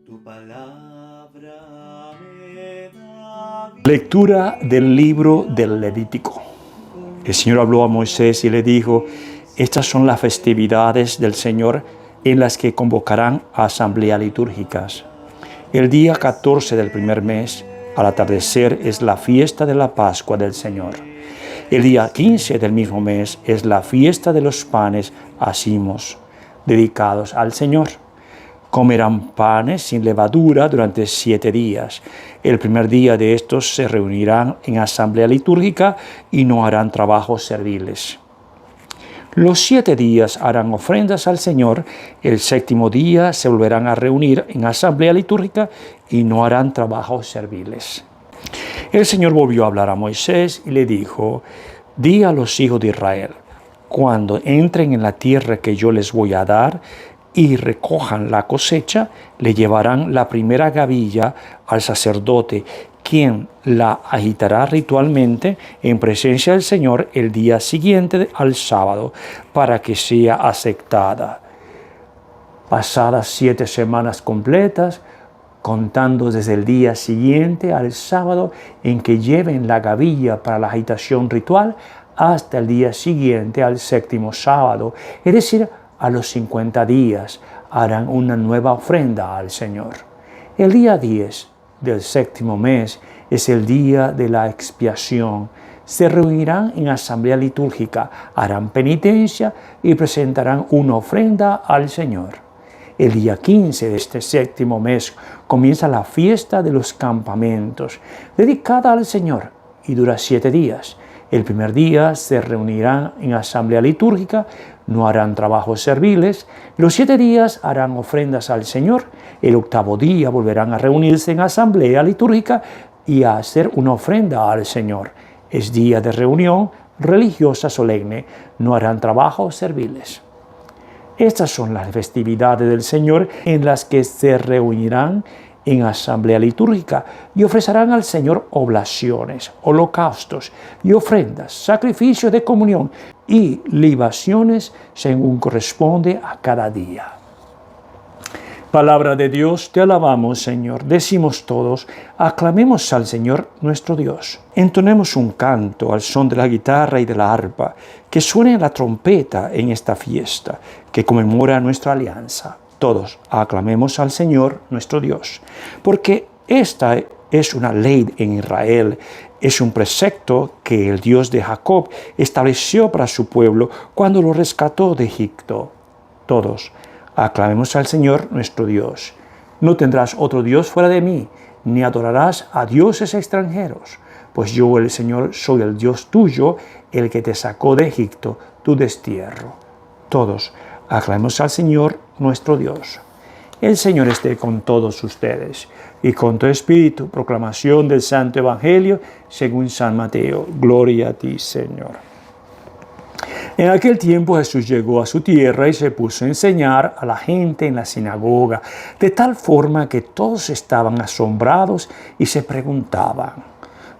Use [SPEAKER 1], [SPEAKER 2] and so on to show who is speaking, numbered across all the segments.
[SPEAKER 1] Tu palabra me da vida.
[SPEAKER 2] Lectura del libro del Levítico. El Señor habló a Moisés y le dijo: estas son las festividades del Señor en las que convocarán a asambleas litúrgicas. El día 14 del primer mes, al atardecer, es la fiesta de la Pascua del Señor. El día 15 del mismo mes es la fiesta de los panes ácimos, dedicados al Señor. Comerán panes sin levadura durante 7 días. El primer día de estos se reunirán en asamblea litúrgica y no harán trabajos serviles. Los 7 días harán ofrendas al Señor. El 7º día se volverán a reunir en asamblea litúrgica y no harán trabajos serviles. El Señor volvió a hablar a Moisés y le dijo: di a los hijos de Israel, cuando entren en la tierra que yo les voy a dar y recojan la cosecha, le llevarán la primera gavilla al sacerdote, quien la agitará ritualmente en presencia del Señor el día siguiente al sábado, para que sea aceptada. Pasadas 7 semanas completas, contando desde el día siguiente al sábado en que lleven la gavilla para la agitación ritual, hasta el día siguiente al 7º sábado, es decir, a los 50 días, harán una nueva ofrenda al Señor. El día 10 del 7º mes es el día de la expiación. Se reunirán en asamblea litúrgica, harán penitencia y presentarán una ofrenda al Señor. El día 15 de este 7º mes comienza la fiesta de los campamentos, dedicada al Señor, y dura 7 días. El primer día se reunirán en asamblea litúrgica, no harán trabajos serviles. Los 7 días harán ofrendas al Señor. El 8º día volverán a reunirse en asamblea litúrgica y a hacer una ofrenda al Señor. Es día de reunión religiosa solemne, no harán trabajos serviles. Estas son las festividades del Señor en las que se reunirán en asamblea litúrgica y ofrecerán al Señor oblaciones, holocaustos y ofrendas, sacrificios de comunión y libaciones según corresponde a cada día. Palabra de Dios, te alabamos, Señor. Decimos todos: aclamemos al Señor nuestro Dios. Entonemos un canto al son de la guitarra y de la arpa, que suene la trompeta en esta fiesta, que conmemora nuestra alianza. Todos aclamemos al Señor nuestro Dios, porque esta es una ley en Israel, es un precepto que el Dios de Jacob estableció para su pueblo cuando lo rescató de Egipto. Todos aclamemos al Señor nuestro Dios. No tendrás otro Dios fuera de mí, ni adorarás a dioses extranjeros, pues yo, el Señor, soy el Dios tuyo, el que te sacó de Egipto, tu destierro. Todos aclamemos al Señor nuestro Dios. El Señor esté con todos ustedes y con tu espíritu. Proclamación del Santo Evangelio según San Mateo. Gloria a ti, Señor. En aquel tiempo Jesús llegó a su tierra y se puso a enseñar a la gente en la sinagoga, de tal forma que todos estaban asombrados y se preguntaban: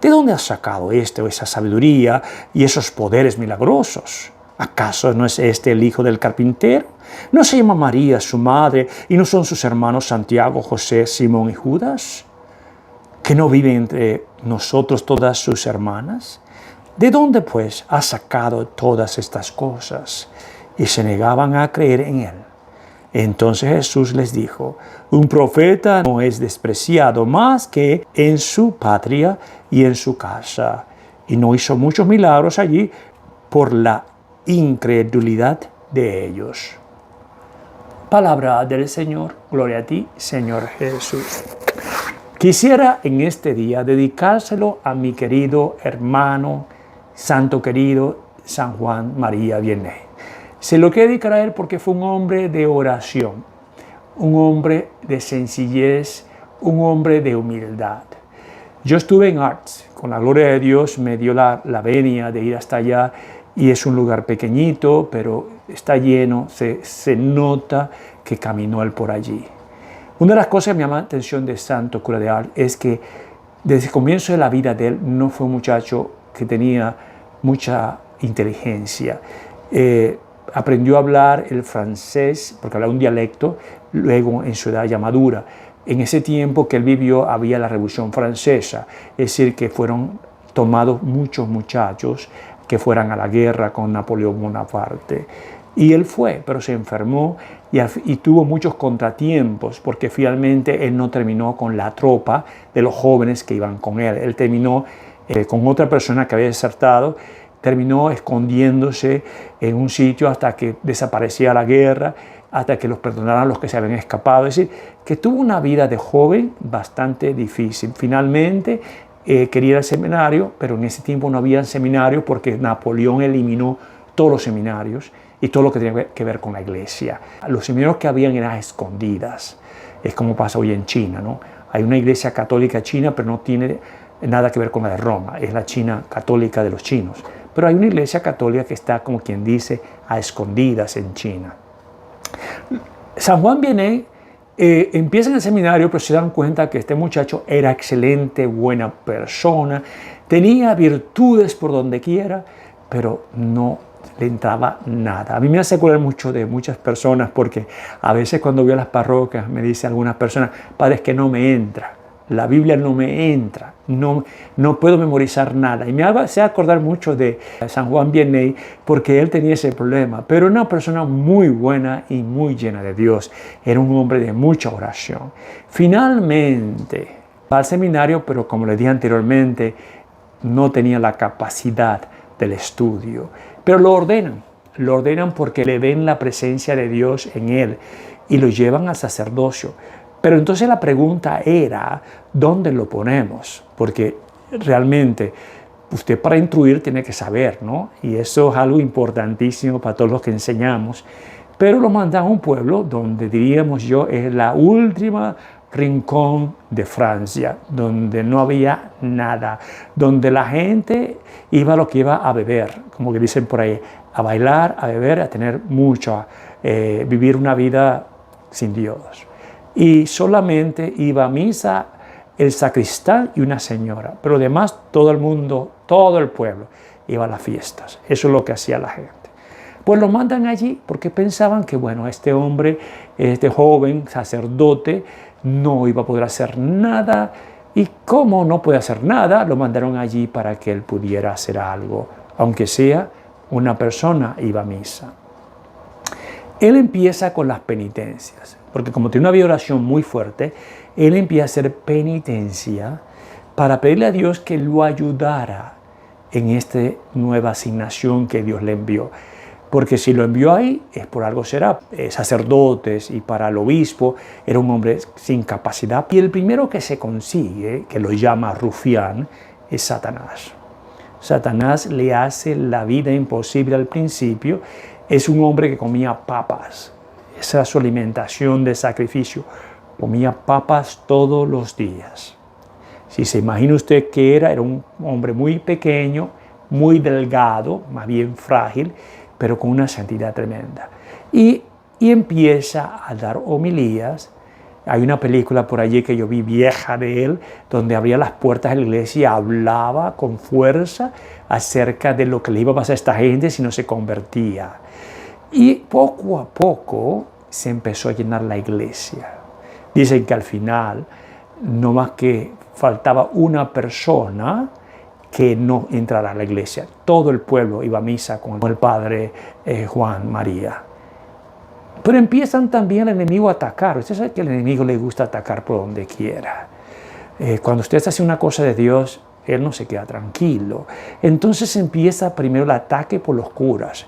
[SPEAKER 2] ¿de dónde ha sacado este o esa sabiduría y esos poderes milagrosos? ¿Acaso no es este el hijo del carpintero? ¿No se llama María su madre y no son sus hermanos Santiago, José, Simón y Judas? ¿Que no viven entre nosotros todas sus hermanas? ¿De dónde, pues, ha sacado todas estas cosas? Y se negaban a creer en él. Entonces Jesús les dijo: un profeta no es despreciado más que en su patria y en su casa. Y no hizo muchos milagros allí por la incredulidad de ellos. Palabra del Señor. Gloria a ti, Señor Jesús. Quisiera en este día dedicárselo a mi querido hermano, santo querido San Juan María Vianney. Se lo quiero dedicar a él porque fue un hombre de oración, un hombre de sencillez, un hombre de humildad. Yo estuve en Arts, con la gloria de Dios me dio la venia de ir hasta allá, y es un lugar pequeñito, pero está lleno, se nota que caminó él por allí. Una de las cosas que me llama la atención de Santo Cura de Ars es que desde el comienzo de la vida de él no fue un muchacho que tenía mucha inteligencia. Aprendió a hablar el francés, porque hablaba un dialecto, luego en su edad ya madura, En ese tiempo que él vivió había la Revolución Francesa, es decir, que fueron tomados muchos muchachos que fueran a la guerra con Napoleón Bonaparte. Y él fue, pero se enfermó y tuvo muchos contratiempos porque finalmente él no terminó con la tropa de los jóvenes que iban con él. Él terminó con otra persona que había desertado, terminó escondiéndose en un sitio hasta que desaparecía la guerra, hasta que los perdonaran los que se habían escapado. Es decir, que tuvo una vida de joven bastante difícil. Finalmente quería ir al seminario, pero en ese tiempo no había seminario porque Napoleón eliminó todos los seminarios y todo lo que tenía que ver con la iglesia. Los seminarios que habían eran escondidas. Es como pasa hoy en China, ¿no? Hay una iglesia católica china, pero no tiene nada que ver con la de Roma. Es la China católica de los chinos. Pero hay una iglesia católica que está, como quien dice, a escondidas en China. San Juan Vianney empieza en el seminario, pero se dan cuenta que este muchacho era excelente, buena persona, tenía virtudes por donde quiera, pero no le entraba nada. A mí me hace acordar mucho de muchas personas porque a veces cuando voy a las parroquias me dicen algunas personas, padre, es que no me entra. La Biblia no me entra, no puedo memorizar nada. Y me hace acordar mucho de San Juan Vianney porque él tenía ese problema, pero era una persona muy buena y muy llena de Dios. Era un hombre de mucha oración. Finalmente va al seminario, pero como le dije anteriormente, no tenía la capacidad del estudio. Pero lo ordenan porque le ven la presencia de Dios en él y lo llevan al sacerdocio. Pero entonces la pregunta era, ¿dónde lo ponemos? Porque realmente usted para instruir tiene que saber, ¿no? Y eso es algo importantísimo para todos los que enseñamos. Pero lo mandan a un pueblo donde, diríamos yo, es la última rincón de Francia, donde no había nada, donde la gente iba a lo que iba a beber, como que dicen por ahí, a bailar, a beber, a tener mucho, vivir una vida sin Dios. Y solamente iba a misa el sacristán y una señora, pero además todo el mundo, todo el pueblo iba a las fiestas. Eso es lo que hacía la gente. Pues lo mandan allí porque pensaban que, bueno, este hombre, este joven sacerdote, no iba a poder hacer nada. Y como no puede hacer nada, lo mandaron allí para que él pudiera hacer algo, aunque sea una persona iba a misa. Él empieza con las penitencias, porque como tiene una vida de oración muy fuerte, él empieza a hacer penitencia para pedirle a Dios que lo ayudara en esta nueva asignación que Dios le envió. Porque si lo envió ahí, es por algo será. Sacerdotes y para el obispo era un hombre sin capacidad. Y el primero que se consigue, que lo llama rufián, es Satanás. Satanás le hace la vida imposible al principio. Es un hombre que comía papas. Esa era su alimentación de sacrificio. Comía papas todos los días. Si se imagina usted que era un hombre muy pequeño, muy delgado, más bien frágil, pero con una santidad tremenda. Y empieza a dar homilías. Hay una película por allí que yo vi vieja de él, donde abría las puertas de la iglesia y hablaba con fuerza acerca de lo que le iba a pasar a esta gente si no se convertía. Y poco a poco se empezó a llenar la iglesia. Dicen que al final, no más que faltaba una persona que no entrara a la iglesia. Todo el pueblo iba a misa con el padre Juan María. Pero empiezan también el enemigo a atacar. Usted sabe que al enemigo le gusta atacar por donde quiera. Cuando usted hace una cosa de Dios, él no se queda tranquilo. Entonces empieza primero el ataque por los curas.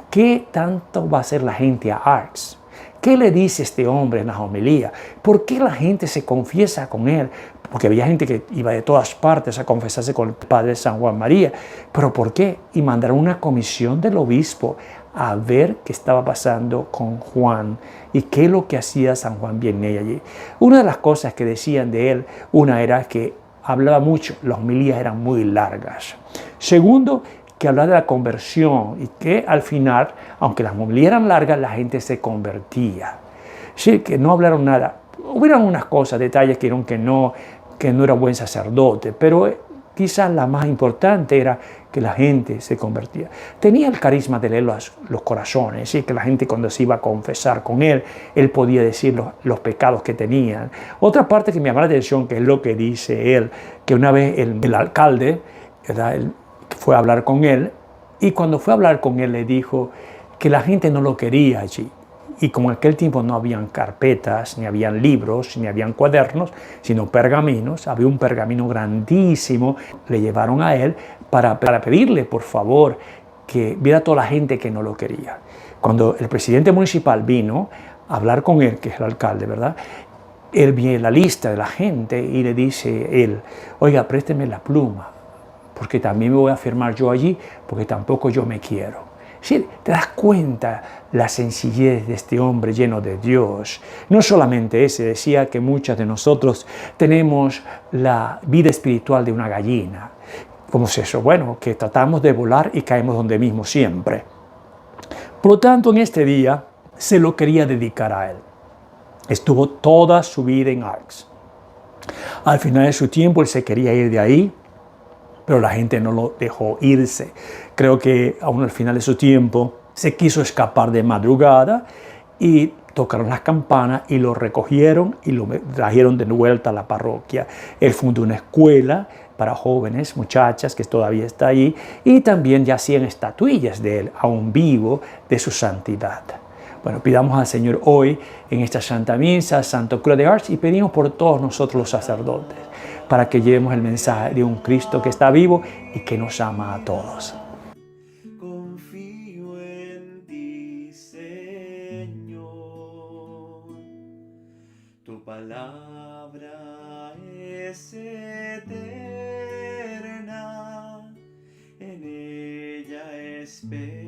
[SPEAKER 2] ¿Qué tanto va a hacer la gente a Arx? ¿Qué le dice este hombre en la homilía? ¿Por qué la gente se confiesa con él? Porque había gente que iba de todas partes a confesarse con el padre San Juan María. ¿Pero por qué? Y mandaron una comisión del obispo a ver qué estaba pasando con Juan y qué es lo que hacía San Juan Vianney allí. Una de las cosas que decían de él, una era que hablaba mucho, las homilías eran muy largas. Segundo, que hablaba de la conversión y que al final, aunque las homilías eran largas, la gente se convertía. Sí, que no hablaron nada. Hubieron unas cosas, detalles que no era buen sacerdote, pero quizás la más importante era que la gente se convertía. Tenía el carisma de leer los corazones, ¿sí? Que la gente cuando se iba a confesar con él podía decir los pecados que tenían. Otra parte que me llama la atención, que es lo que dice él, que una vez el alcalde, ¿verdad?, él fue a hablar con él, y cuando fue a hablar con él le dijo que la gente no lo quería allí. Y como en aquel tiempo no habían carpetas, ni habían libros, ni habían cuadernos, sino pergaminos, había un pergamino grandísimo, le llevaron a él para pedirle, por favor, que viera a toda la gente que no lo quería. Cuando el presidente municipal vino a hablar con él, que es el alcalde, ¿verdad?, él ve la lista de la gente y le dice él, oiga, présteme la pluma, porque también me voy a firmar yo allí, porque tampoco yo me quiero. Sí, te das cuenta la sencillez de este hombre lleno de Dios. No solamente ese, decía que muchos de nosotros tenemos la vida espiritual de una gallina. ¿Cómo es eso? Bueno, que tratamos de volar y caemos donde mismo siempre. Por lo tanto, en este día se lo quería dedicar a él. Estuvo toda su vida en Arcs. Al final de su tiempo, él se quería ir de ahí, pero la gente no lo dejó irse. Creo que aún al final de su tiempo se quiso escapar de madrugada y tocaron las campanas y lo recogieron y lo trajeron de vuelta a la parroquia. Él fundó una escuela para jóvenes, muchachas, que todavía está allí, y también ya hacían estatuillas de él, aún vivo, de su santidad. Bueno, pidamos al Señor hoy en esta Santa Misa, Santo Cura de Ars, y pedimos por todos nosotros los sacerdotes, para que llevemos el mensaje de un Cristo que está vivo y que nos ama a todos.
[SPEAKER 1] Confío en ti, Señor. Tu palabra es eterna, en ella espero.